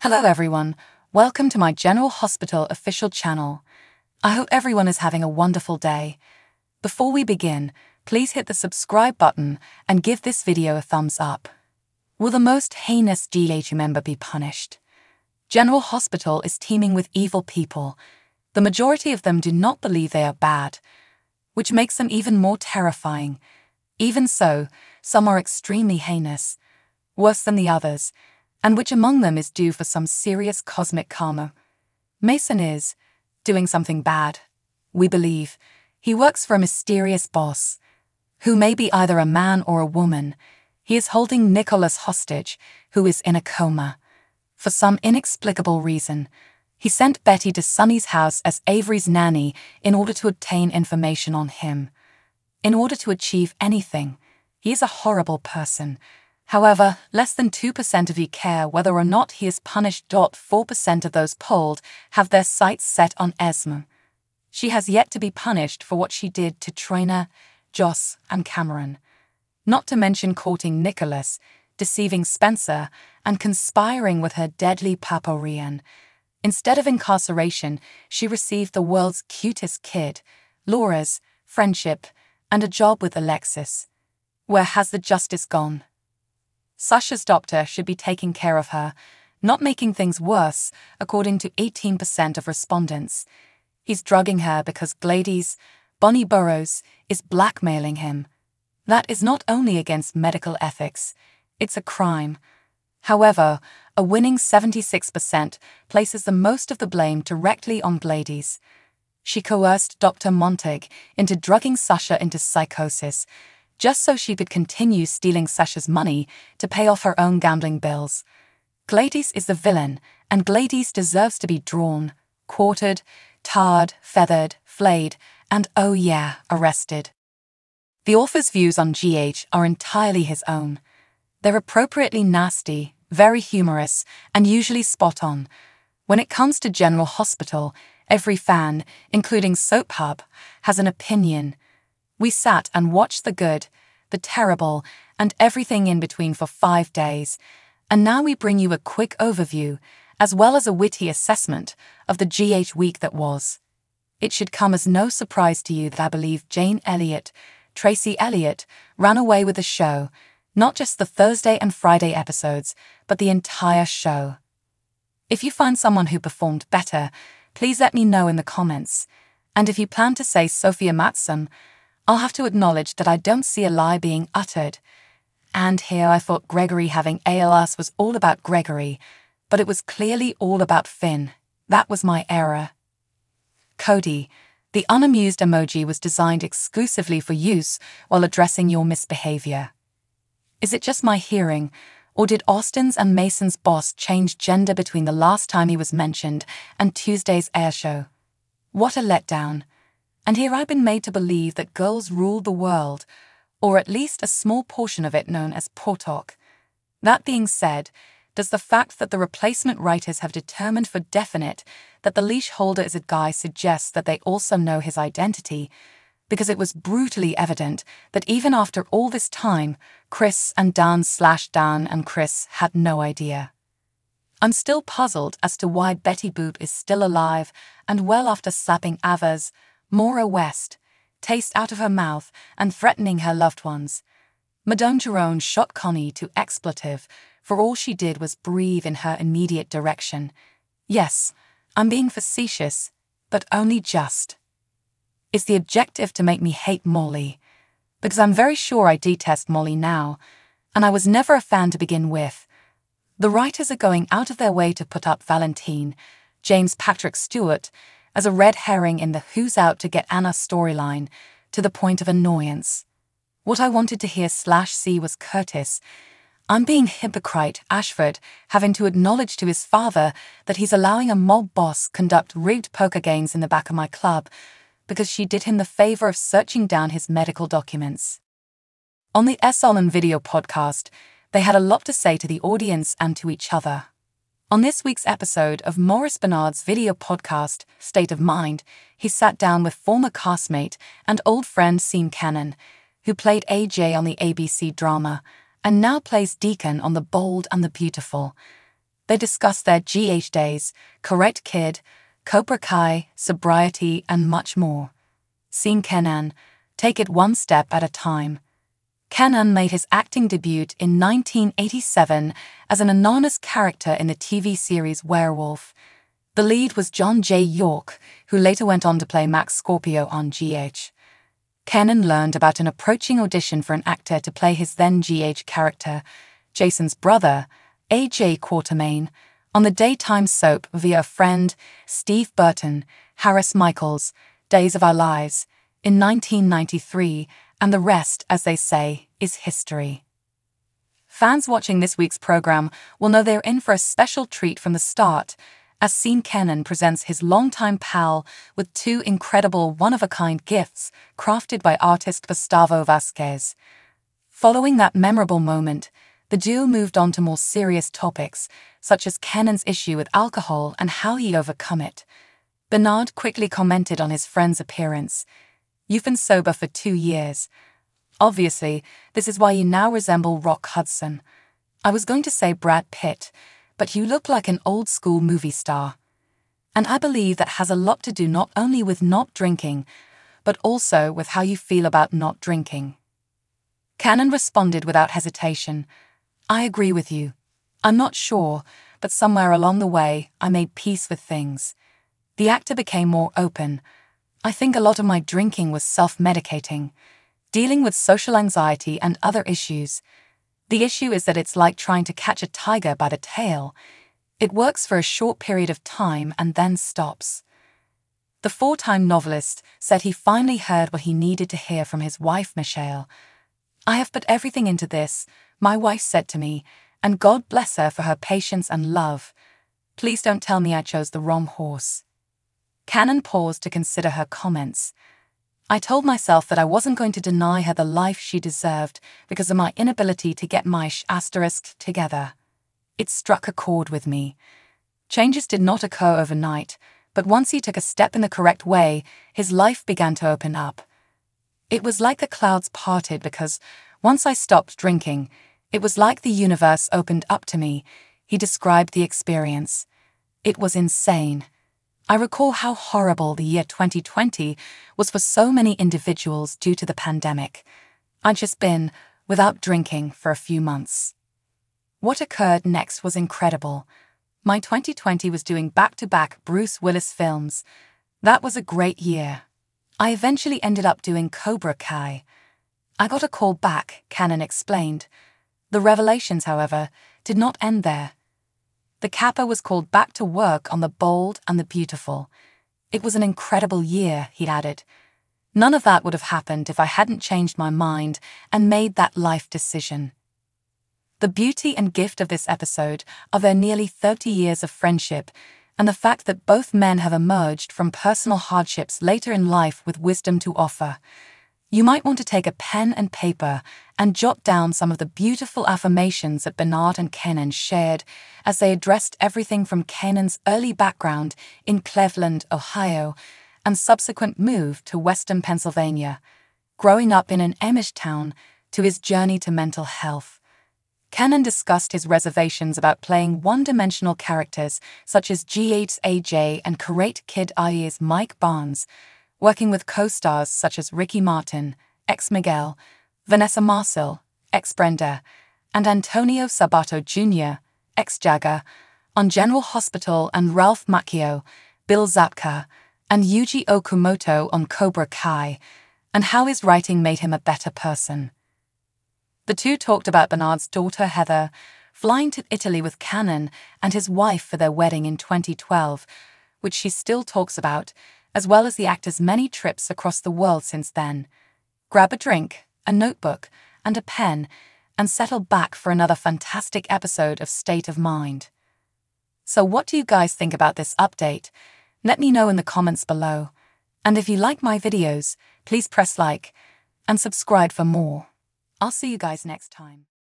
Hello everyone, welcome to my General Hospital official channel. I hope everyone is having a wonderful day. Before we begin, please hit the subscribe button and give this video a thumbs up. Will the most heinous GH member be punished? General Hospital is teeming with evil people. The majority of them do not believe they are bad, which makes them even more terrifying. Even so, some are extremely heinous, worse than the others, and which among them is due for some serious cosmic karma. Mason is doing something bad. We believe he works for a mysterious boss, who may be either a man or a woman. He is holding Nicholas hostage, who is in a coma. For some inexplicable reason, he sent Betty to Sonny's house as Avery's nanny in order to obtain information on him. In order to achieve anything, he is a horrible person. However, less than 2% of you care whether or not he is punished. 4% of those polled have their sights set on Esme. She has yet to be punished for what she did to Trainer, Joss, and Cameron. Not to mention courting Nicholas, deceiving Spencer, and conspiring with her deadly Papa Rian. Instead of incarceration, she received the world's cutest kid, Laura's, friendship, and a job with Alexis. Where has the justice gone? Sasha's doctor should be taking care of her, not making things worse, according to 18% of respondents. He's drugging her because Gladys, Bonnie Burrows, is blackmailing him. That is not only against medical ethics, it's a crime. However, a winning 76% places the most of the blame directly on Gladys. She coerced Dr. Montague into drugging Sasha into psychosis, just so she could continue stealing Sasha's money to pay off her own gambling bills. Gladys is the villain, and Gladys deserves to be drawn, quartered, tarred, feathered, flayed, and oh yeah, arrested. The author's views on GH are entirely his own. They're appropriately nasty, very humorous, and usually spot on. When it comes to General Hospital, every fan, including Soap Hub, has an opinion. We sat and watched the good, the terrible, and everything in between for 5 days, and now we bring you a quick overview, as well as a witty assessment, of the GH week that was. It should come as no surprise to you that I believe Jane Elliott, Tracy Elliott, ran away with the show, not just the Thursday and Friday episodes, but the entire show. If you find someone who performed better, please let me know in the comments, and if you plan to say Sophia Matson, I'll have to acknowledge that I don't see a lie being uttered. And here I thought Gregory having ALS was all about Gregory, but it was clearly all about Finn. That was my error. Cody, the unamused emoji was designed exclusively for use while addressing your misbehavior. Is it just my hearing, or did Austin's and Mason's boss change gender between the last time he was mentioned and Tuesday's air show? What a letdown. And here I've been made to believe that girls rule the world, or at least a small portion of it known as Portok. That being said, does the fact that the replacement writers have determined for definite that the leash holder is a guy suggest that they also know his identity? Because it was brutally evident that even after all this time, Chris and Dan and Chris had no idea. I'm still puzzled as to why Betty Boop is still alive and well after slapping Ava's Maura West taste out of her mouth and threatening her loved ones. Madame Jerome shot Connie to expletive, for all she did was breathe in her immediate direction. Yes, I'm being facetious, but only just. Is the objective to make me hate Molly? Because I'm very sure I detest Molly now, and I was never a fan to begin with. The writers are going out of their way to put up Valentine, James Patrick Stewart, as a red herring in the Who's Out to Get Anna storyline, to the point of annoyance. What I wanted to hear /see was Curtis. I'm being hypocrite Ashford having to acknowledge to his father that he's allowing a mob boss conduct rigged poker games in the back of my club because she did him the favor of searching down his medical documents. On the Essolon video podcast, they had a lot to say to the audience and to each other. On this week's episode of Maurice Bernard's video podcast, State of Mind, he sat down with former castmate and old friend Sean Cannon, who played AJ on the ABC drama, and now plays Deacon on The Bold and the Beautiful. They discuss their GH days, Correct Kid, Cobra Kai, sobriety, and much more. Seeing Kenan, take it one step at a time. Kenan made his acting debut in 1987 as an anonymous character in the TV series Werewolf. The lead was John J. York, who later went on to play Max Scorpio on GH. Kenan learned about an approaching audition for an actor to play his then GH character, Jason's brother, A.J. Quatermain, on the daytime soap via a friend, Steve Burton, Harris Michaels, Days of Our Lives, in 1993, and the rest, as they say, is history. Fans watching this week's program will know they're in for a special treat from the start, as Sean Kenan presents his longtime pal with two incredible one-of-a-kind gifts crafted by artist Gustavo Vasquez. Following that memorable moment, the duo moved on to more serious topics, such as Kenan's issue with alcohol and how he overcome it. Bernard quickly commented on his friend's appearance. "You've been sober for 2 years. Obviously, this is why you now resemble Rock Hudson. I was going to say Brad Pitt, but you look like an old-school movie star. And I believe that has a lot to do not only with not drinking, but also with how you feel about not drinking." Kenan responded without hesitation. "I agree with you. I'm not sure, but somewhere along the way, I made peace with things." The actor became more open. "I think a lot of my drinking was self-medicating, dealing with social anxiety and other issues. The issue is that it's like trying to catch a tiger by the tail. It works for a short period of time and then stops." The four-time novelist said he finally heard what he needed to hear from his wife, Michelle. "I have put everything into this," my wife said to me, "and God bless her for her patience and love. Please don't tell me I chose the wrong horse." Kenan paused to consider her comments. "I told myself that I wasn't going to deny her the life she deserved because of my inability to get my ** together. It struck a chord with me. Changes did not occur overnight, but once he took a step in the correct way, his life began to open up. It was like the clouds parted because, once I stopped drinking, it was like the universe opened up to me," he described the experience. "It was insane. I recall how horrible the year 2020 was for so many individuals due to the pandemic. I'd just been without drinking for a few months. What occurred next was incredible. My 2020 was doing back-to-back Bruce Willis films. That was a great year. I eventually ended up doing Cobra Kai. I got a call back," Kenan explained. The revelations, however, did not end there. The Kappa was called back to work on The Bold and the Beautiful. It was an incredible year, he added. None of that would have happened if I hadn't changed my mind and made that life decision. The beauty and gift of this episode are their nearly 30 years of friendship and the fact that both men have emerged from personal hardships later in life with wisdom to offer. You might want to take a pen and paper and jot down some of the beautiful affirmations that Bernard and Kenan shared as they addressed everything from Kenan's early background in Cleveland, Ohio, and subsequent move to Western Pennsylvania, growing up in an Amish town, to his journey to mental health. Kenan discussed his reservations about playing one-dimensional characters such as G8's AJ and Karate Kid IE's Mike Barnes, working with co-stars such as Ricky Martin, ex-Miguel, Vanessa Marcil, ex-Brenda, and Antonio Sabato Jr., ex-Jagger, on General Hospital, and Ralph Macchio, Bill Zabka, and Yuji Okumoto on Cobra Kai, and how his writing made him a better person. The two talked about Bernard's daughter Heather flying to Italy with Kenan and his wife for their wedding in 2012, which she still talks about, as well as the actor's many trips across the world since then. Grab a drink, a notebook, and a pen, and settle back for another fantastic episode of State of Mind. So what do you guys think about this update? Let me know in the comments below. And if you like my videos, please press like and subscribe for more. I'll see you guys next time.